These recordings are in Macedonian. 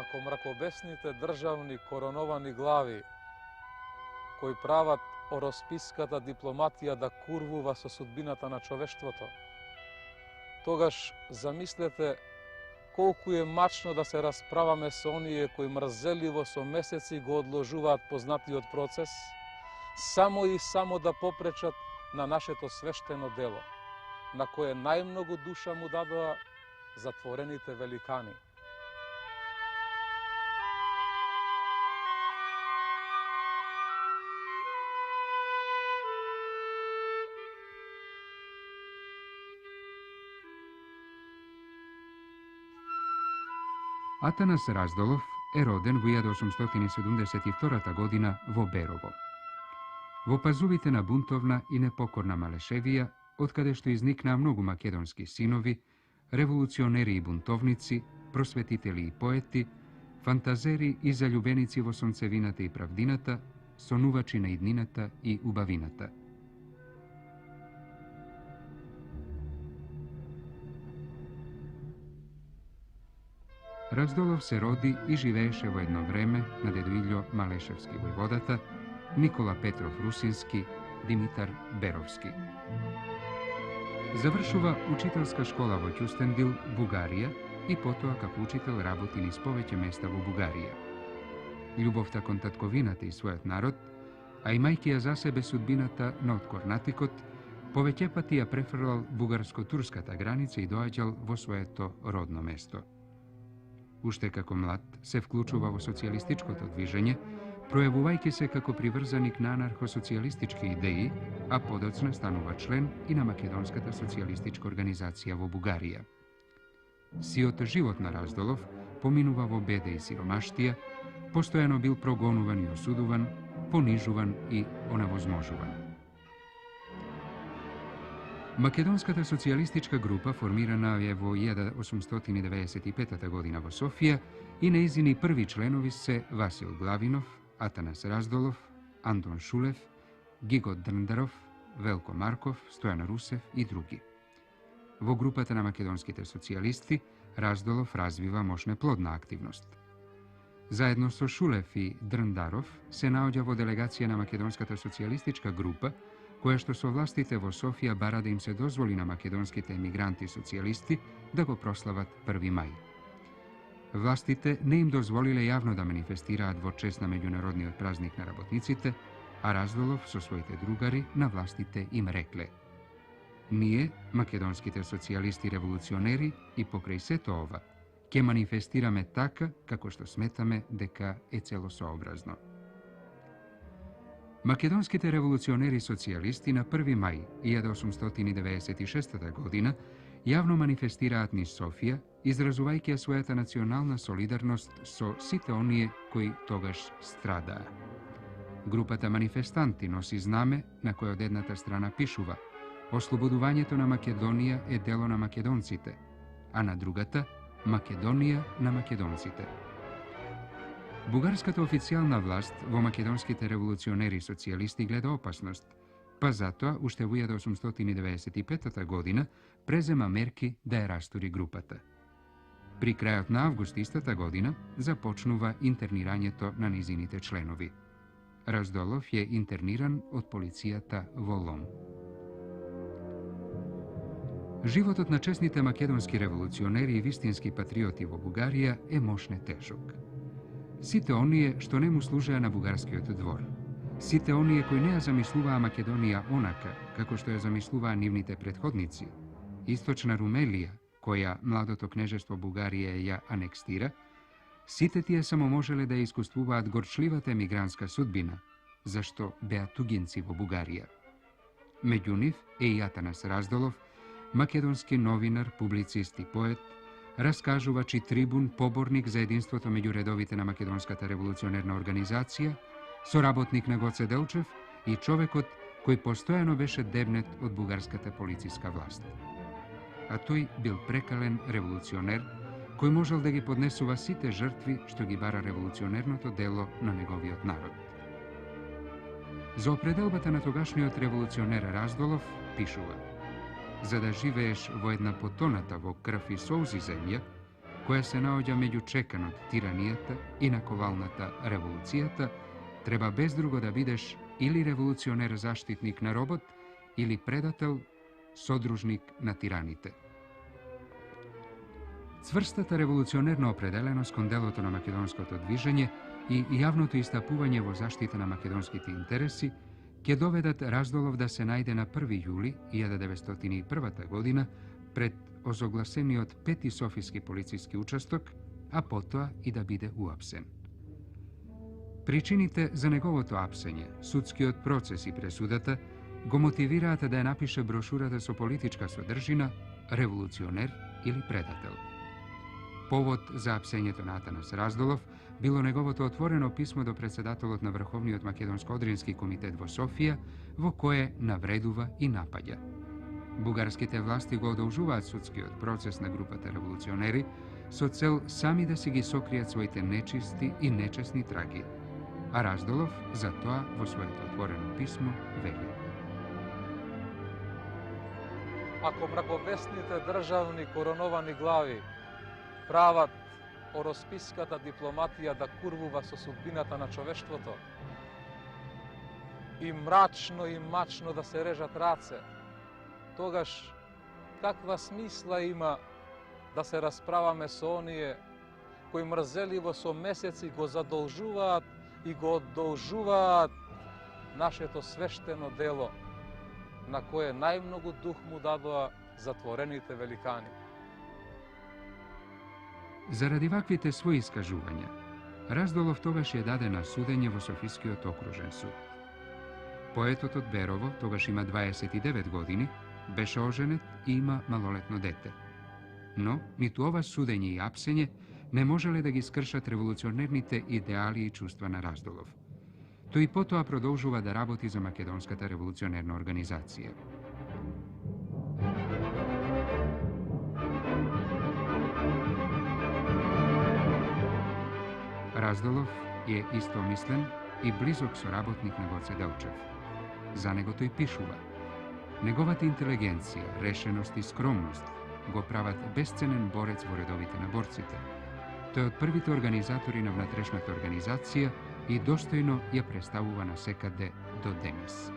ако мракобесните државни короновани глави кои прават оросписката дипломатија да курвува со судбината на човештвото, тогаш замислете колку е мачно да се расправаме со оние кои мрзеливо со месеци го одложуваат познатиот процес, само и само да попречат на нашето свештено дело, на кое најмногу душа му дадоа затворените великани. Атанас Раздолов е роден во 1872 година во Берово. Во пазувите на бунтовна и непокорна Малешевија, откаде што изникнаа многу македонски синови, револуционери и бунтовници, просветители и поети, фантазери и заљубеници во сонцевината и правдината, сонувачи на иднината и убавината. Раздолов се роди и живееше во едно време на дедо Илјо Малешевски војводата, Никола Петров Русински, Димитар Беровски. Завршува учителска школа во Ќустендил, Бугарија, и потоа како учител работи низ повеќе места во Бугарија. Љубовта кон татковината и својот народ, а имајќи ја за себе судбината на откорнатикот, повеќе пати ја префрлал бугарско-турската граница и доаѓал во своето родно место. Уште како млад се вклучува во социјалистичкото движење, пројавувајќи се како приврзаник на анархосоцијалистички идеи, а подоцна станува член и на Македонската социјалистичка организација во Бугарија. Сиот живот на Раздолов поминува во беда и сиромаштија, постојано бил прогонуван и осудуван, понижуван и оневозможуван. Македонската социјалистичка група формирана е во 1895 година во Софија и нејзини први членови се Васил Главинов, Атанас Раздолов, Антон Шулев, Гиго Дрндаров, Велко Марков, Стојан Русев и други. Во групата на македонските социјалисти Раздолов развива мощна плодна активност. Заедно со Шулев и Дрндаров се наоѓа во делегација на Македонската социјалистичка група, која што со властите во Софија бара да им се дозволи на македонските емигранти социјалисти да го прослават 1. мај. Властите не им дозволиле јавно да манифестираат во чест на меѓународниот празник на работниците, а Раздолов со своите другари на властите им рекле: ние, македонските социјалисти револуционери, и покрај сето ова, ќе манифестираме така како што сметаме дека е целосообразно. Македонските револуционери социјалисти на 1. мај 1896 година јавно манифестираат низ Софија, изразувајќи својата национална солидарност со сите оние кои тогаш страдаа. Групата манифестанти носи знаме на кој од едната страна пишува: ослободувањето на Македонија е дело на македонците, а на другата Македонија на македонците. Бугарската официјална власт во македонските револуционери социјалисти гледа опасност, па затоа уште во 1895 година презема мерки да ја растури групата. При крајот на август истата година започнува интернирањето на низините членови. Раздолов е интерниран од полицијата во Лом. Животот на честните македонски револуционери и вистински патриоти во Бугарија е мощне тежок. Сите оние што не му служеа на бугарскиот двор, сите оние кои не ја замислуваа Македонија онака како што ја замислуваа нивните претходници, Источна Румелија, која младото кнежество Бугарија ја анекстира, сите тие само можеле да ја искуствуваат горчливата емигрантска судбина, зашто беа тугинци во Бугарија. Меѓу нив е и Атанас Раздолов, македонски новинар, публицист и поет, раскажувач и трибун, поборник за единството меѓу редовите на Македонската револуционерна организација, соработник на Гоце Делчев и човекот кој постојано беше дебнет од бугарската полициска власт. А тој бил прекален револуционер, кој можел да ги поднесува сите жртви што ги бара револуционерното дело на неговиот народ. За определбата на тогашниот револуционер Раздолов пишува: за да живееш во една потоната во крв и солзи земја, koja se naođa među čekanot tiranijata i nakovalната revolucijata, treba bez drugo da bideš ili revolucioner zaštitnik na robot, ili predatel, sodružnik na tiranite. Cvrstata revolucionerna определеност кон делото на македонското движење и јавното истапување во заштита на македонските интереси ќе доведат Раздолов да се најде на 1. јули 1901 година пред озогласениот 5. Софиски полициски участок, а потоа и да биде уапсен. Причините за неговото апсење, судскиот процес и пресудата го мотивираат да ја напише брошурата со политичка содржина «Револуционер или предател». Повод за апсењето на Атанас Раздолов било неговото отворено писмо до председателот на Врховниот македонско-одрински комитет во Софија, во кое навредува и напаѓа. Бугарските власти го одолжуваат судскиот процес на групата револуционери со цел сами да си ги сокријат своите нечисти и нечесни траги, а Раздолов за тоа во своето отворено писмо вели: Ако мраковесните државни короновани глави прават оросписката дипломатија да курвува со судбината на човештвото и мрачно и мачно да се режат раце, тогаш каква смисла има да се расправаме со оние кои мрзеливо со месеци го задолжуваат и го одолжуваат нашето свештено дело, на кое најмногу дух му дадоа затворените великани. Заради ваквите своји искажувања, Раздолов тогаш ја даде на судење во Софискиот окружен суд. Поетот од Берово, тогаш има 29 години, беше оженет и има малолетно дете. Но, ниту ова судење и апсење не можеле да ги скршат револуционерните идеали и чувства на Раздолов. Тој потоа продолжува да работи за Македонската револуционерна организација. Раздолов е истомислен и близок соработник на Гоце Делчев. За него тој пишува: неговата интелигенција, решеност и скромност го прават бесценен борец во редовите на борците. Тој е од првите организатори на внатрешната организација и достојно ја представува насекаде до денес.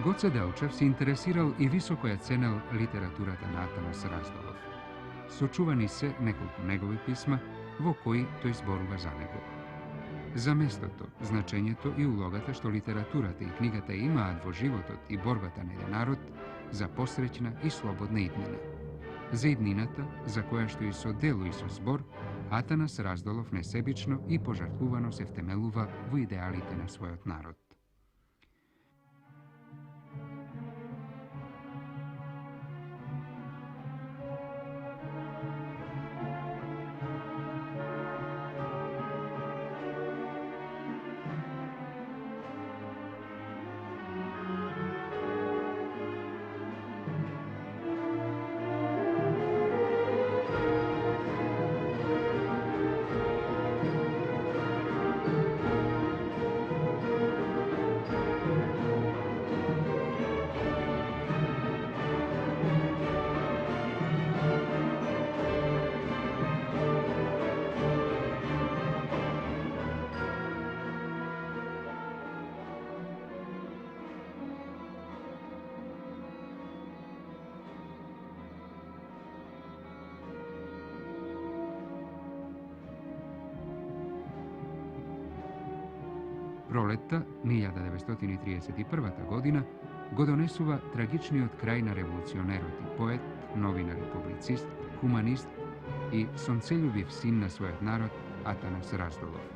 Гоце Делчев се интересирал и високо ја ценел литературата на Атанас Раздолов. Сочувани се неколку негови писма во кои тој зборува за него. За местото, значењето и улогата што литературата и книгата имаат во животот и борбата на еден народ за посреќна и слободна иднина. За иднината, за која што и со дело и со збор, Атанас Раздолов несебично и пожртвувано се втемелува во идеалите на својот народ. Пролетта 1931 година го донесува трагичниот крај на револуционерот и поет, новинар и публицист, хуманист и сонцелюбив син на својот народ Атанас Раздолов.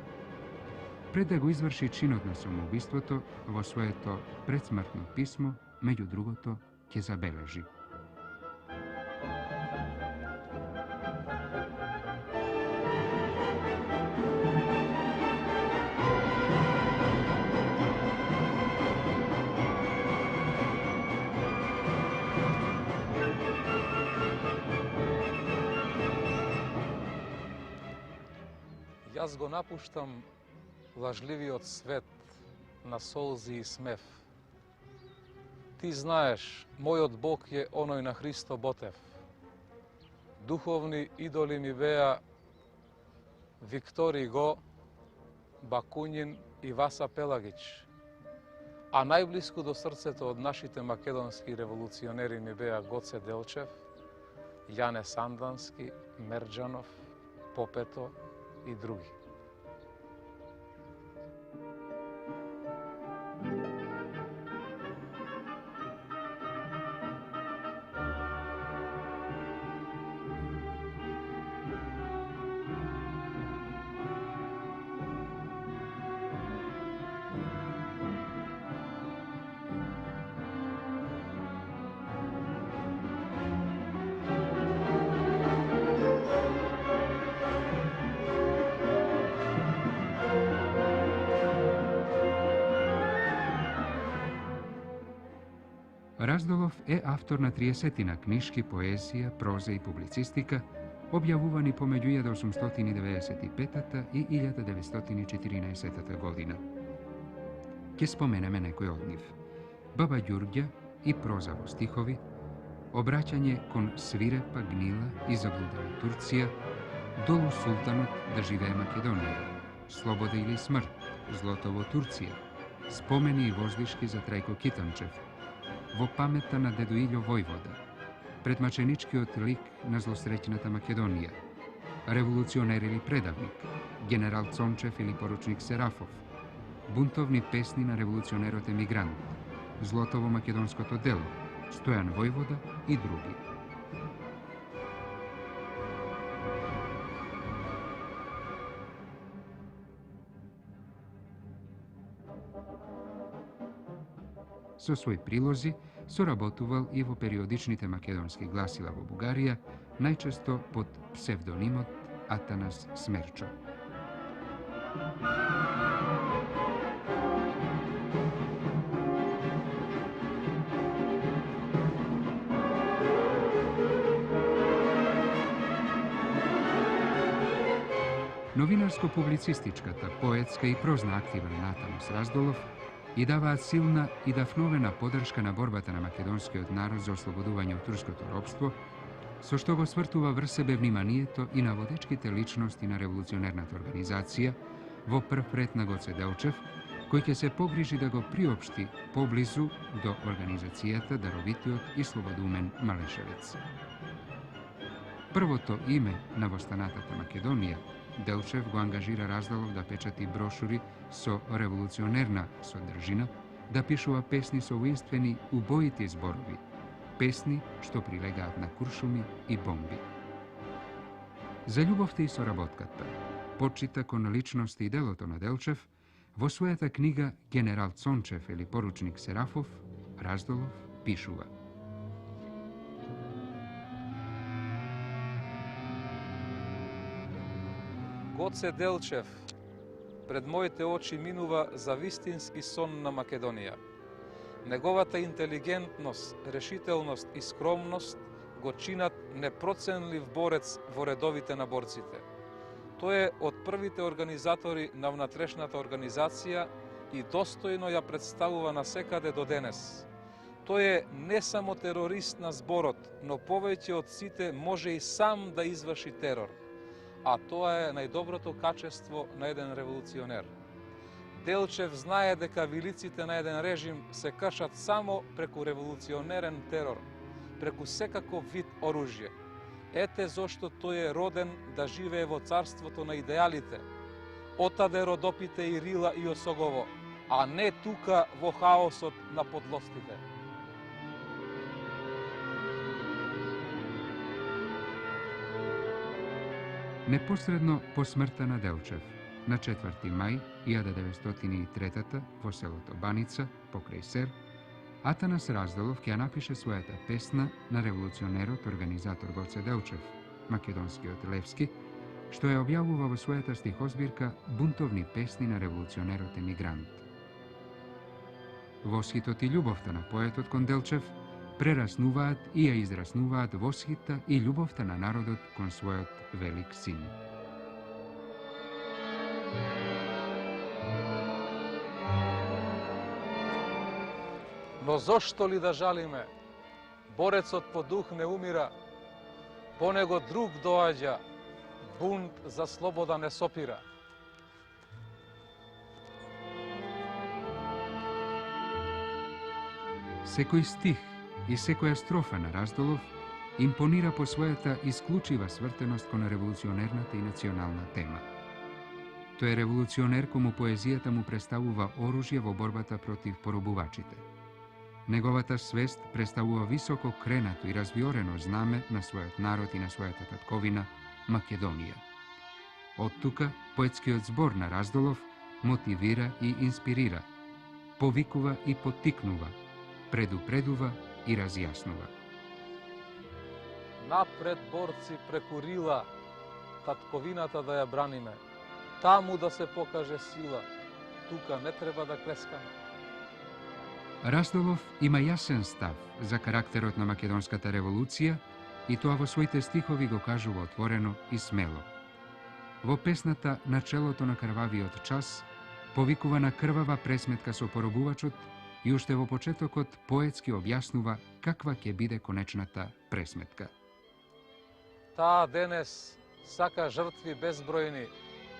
Пред да го изврши чинот на самоубиството, во своето предсмртно писмо, меѓу другото, ќе забележи: Јас го напуштам лажливиот свет на солзи и смев. Ti знаеш, мојот Бог е оној на Христо Ботев. Духовни идоли ми беа Виктор Иго, Бакунин и Васа Пелагич. А најблиску до срцето од нашите македонски револуционери ми беа Гоце Делчев, Јане Сандански, Мерџанов, Попето и други. Раздолов е автор на 30 книжки, поезија, проза и публицистика, објавувани помеѓу 1895 и 1914 година. Ке споменеме некој од нив. Баба Ѓурѓа и проза во стихови, обраќање кон свирепа, гнила и заблудена Турција, долу султанот да живее Македонија, слобода или смрт, злото во Турција, спомени и воздишки за Трајко Китанчев, во паметта на дедо Илјо Војвода, предмаченичкиот лик на злосреќната Македонија, револуционер или предавник, генерал Цончев или поручник Серафов, бунтовни песни на револуционерот емигрант, злото во македонското дело, Стојан Војвода и други. Со своји прилози соработувал и во периодичните македонски гласила во Бугарија, најчесто под псевдонимот Атанас Смерчо. Новинарско-публицистичката, поетска и прозна актива на Атанас Раздолов и даваат силна и дафновена поддршка на борбата на македонскиот народ за ослободување од турското робство, со што го свртува врз себе вниманието и на водечките личности на револуционерната организација, во прв ред на Гоце Делчев, кој ќе се погрижи да го приопшти поблизу до организацијата даровитиот и слободумен Малешевец. Првото име на востанатата Македонија, Делчев го ангажира Раздолов да печати брошури со револуционерна содржина, да пишува песни со уинствени убоити зборови, песни што прилегаат на куршуми и бомби. За љубовта и соработката, почита кон личности и делото на Делчев, во својата книга Генерал Цончев или поручник Серафов, Раздолов пишува: Гоце Делчев пред моите очи минува за вистински сон на Македонија. Неговата интелигентност, решителност и скромност го чинат непроценлив борец во редовите на борците. Тој е од првите организатори на внатрешната организација и достојно ја представува насекаде до денес. Тој е не само терорист на зборот, но повеќе од сите може и сам да изврши терор. А тоа е најдоброто качество на еден револуционер. Делчев знае дека вилиците на еден режим се кршат само преку револуционерен терор, преку секаков вид оружје. Ете зошто тој е роден да живее во царството на идеалите, отаде Родопите и Рила и Осогово, а не тука во хаосот на подлостите. Непосредно по смртта на Делчев, на 4 мај 1903 во селото Баница, покрај Сер, Атанас Раздолов ќе напише својата песна на револуционерот организатор Гоце Делчев, македонскиот Левски, што ја објавува во својата стихозбирка Бунтовни песни на револуционерот емигрант. Восхитот и љубовта на поетот кон Делчев прераснуваат и ја израснуваат восхита и љубовта на народот кон својот велик син. Но зошто ли да жалиме? Борецот по дух не умира, по него друг доаѓа, бунт за слобода не сопира. Секој стих и секоја строфа на Раздолов импонира по својата исклучива свртеност кон револуционерната и национална тема. Тој е револуционер кому поезијата му представува оружје во борбата против поробувачите. Неговата свест представува високо кренато и развиорено знаме на својот народ и на својата татковина Македонија. Од тука поетскиот збор на Раздолов мотивира и инспирира, повикува и поттикнува, предупредува и разјаснува. Напред борци преку рила, татковината да ја браниме. Таму да се покаже сила, тука не треба да клескаме. Раздолов има јасен став за карактерот на македонската револуција и тоа во своите стихови го кажува отворено и смело. Во песната "Начелото на крвавиот час" повикува на крвава пресметка со поробувачот и уште во почетокот поетски објаснува каква ќе биде конечната пресметка. Таа денес сака жртви безбројни,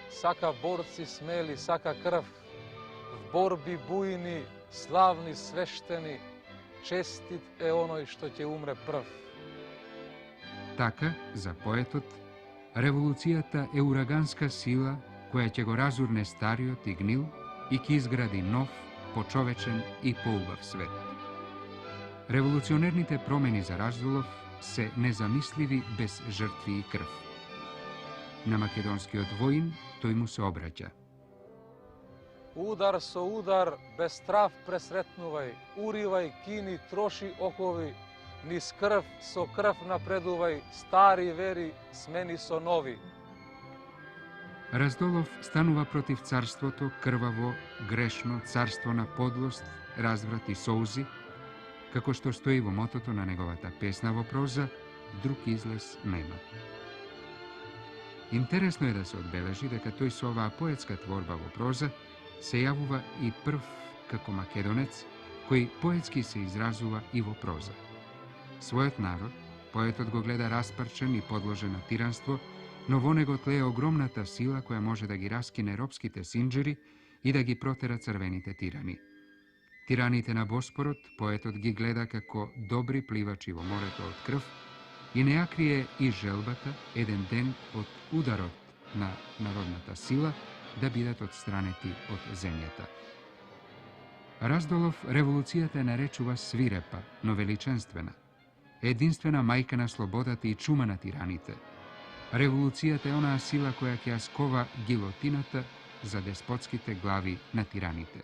сака борци смели, сака крв, в борби бујни, славни, свештени, честит е оној што ќе умре прв. Така, за поетот, револуцијата е ураганска сила која ќе го разурне стариот и гнил и ќе изгради нов, почовечен и поубав свет. Револуционерните промени за Раздолов се незамисливи без жртви и крв. На македонскиот воин тој му се обраќа. Удар со удар, без страв пресретнувај, уривај, кини, троши окови, низ крв со крв напредувај, стари вери смени со нови. Раздолов станува против царството крваво, грешно, царство на подлост, разврат и соузи, како што стои во мотото на неговата песна во проза "Друг излез нема". Интересно е да се одбележи дека тој со оваа поетска творба во проза се јавува и прв како македонец, кој поетски се изразува и во проза. Својот народ, поетот го гледа распарчен и подложен на тиранство, но во него тлее огромната сила која може да ги раскине робските синџери и да ги протера црвените тирани. Тираните на Боспорот, поетот ги гледа како добри пливачи во морето од крв и не ја крие и желбата еден ден од ударот на народната сила да бидат отстранети од земјата. Раздолов револуцијата ја наречува свирепа, но величенствена, единствена мајка на слободата и чума на тираните. Револуцијата е онаа сила која ќе ја скова гилотината за деспотските глави на тираните.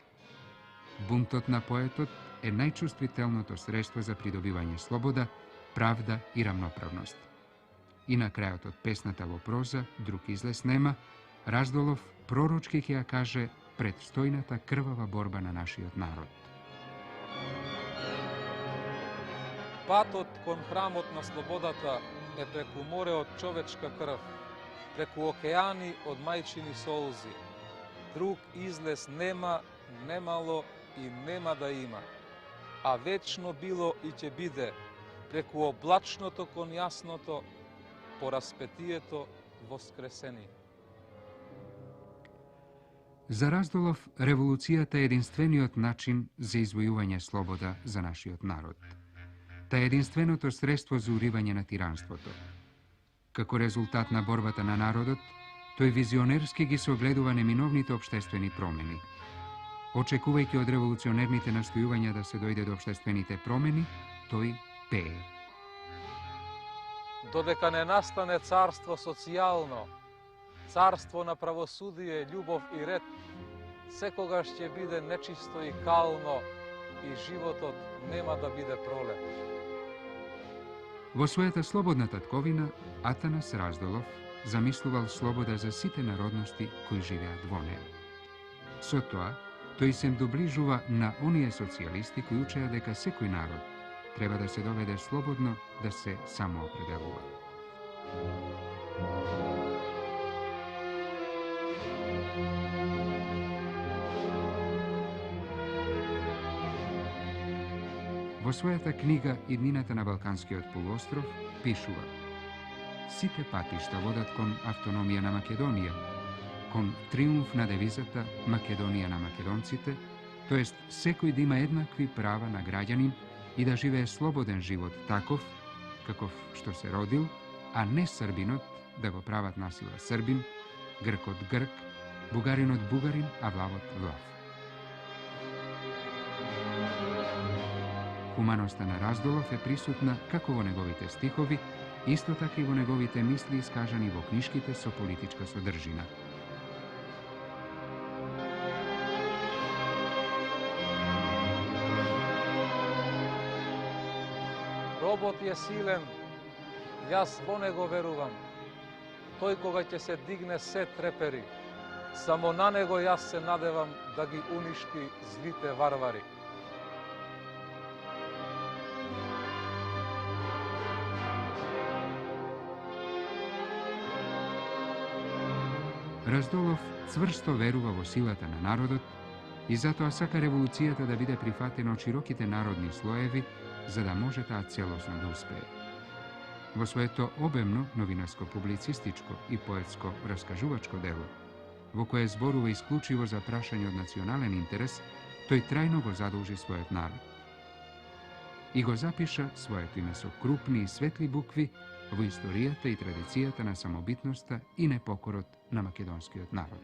Бунтот на поетот е најчувствителното средство за придобивање слобода, правда и рамноправност. И на крајот од песната во проза "Друг излез нема", Раздолов пророчки ќе ја каже предстојната крвава борба на нашиот народ. Патот кон храмот на слободата е преку море од човечка крв, преку океани од мајчини солзи. Друг излез нема, немало и нема да има, а вечно било и ќе биде, преку облачното кон јасното, по распетието воскресени. За Раздолов, револуцијата е единствениот начин за извојување слобода за нашиот народ. Та е единственото средство за уривање на тиранството. Како резултат на борбата на народот, тој визионерски ги согледува неминовните општествени промени. Очекувајќи од револуционерните настојувања да се дојде до општествените промени, тој пее. Додека не настане царство социјално, царство на правосудие, љубов и ред, секогаш ќе биде нечисто и кално и животот нема да биде пролет. Во својата слободна татковина, Атанас Раздолов замислувал слобода за сите народности кои живеат во неа. Со тоа, тој се доближува на оние социјалисти кои учеа дека секој народ треба да се доведе слободно да се самоопределува. Во својата книга Иднината на Балканскиот полуостров пишува: сите патишта водат кон автономија на Македонија, кон триумф на девизата Македонија на македонците, тоест секој да има еднакви права на граѓанин и да живее слободен живот таков, каков што се родил, а не србинот да го прават насила србин, гркот грк, бугаринот бугарин, а влавот влав. Хуманоста на Раздолов е присутна како во неговите стихови, исто така и во неговите мисли искажани во книшките со политичка содржина. Робот е силен, јас во него верувам. Тој кога ќе се дигне се трепери, само на него јас се надевам да ги уништи злите варвари. Раздолов цврсто верува во силата на народот и затоа сака револуцијата да биде прифатена од широките народни слоеви, за да може таа целосно да успее. Во своето обемно новинарско-публицистичко и поетско-раскажувачко дело, во кое зборува исклучиво за прашање од национален интерес, тој трајно го задолжи својот народ. И го запиша своето име со крупни и светли букви во историјата и традицијата на самобитноста и непокорот на македонскиот народ.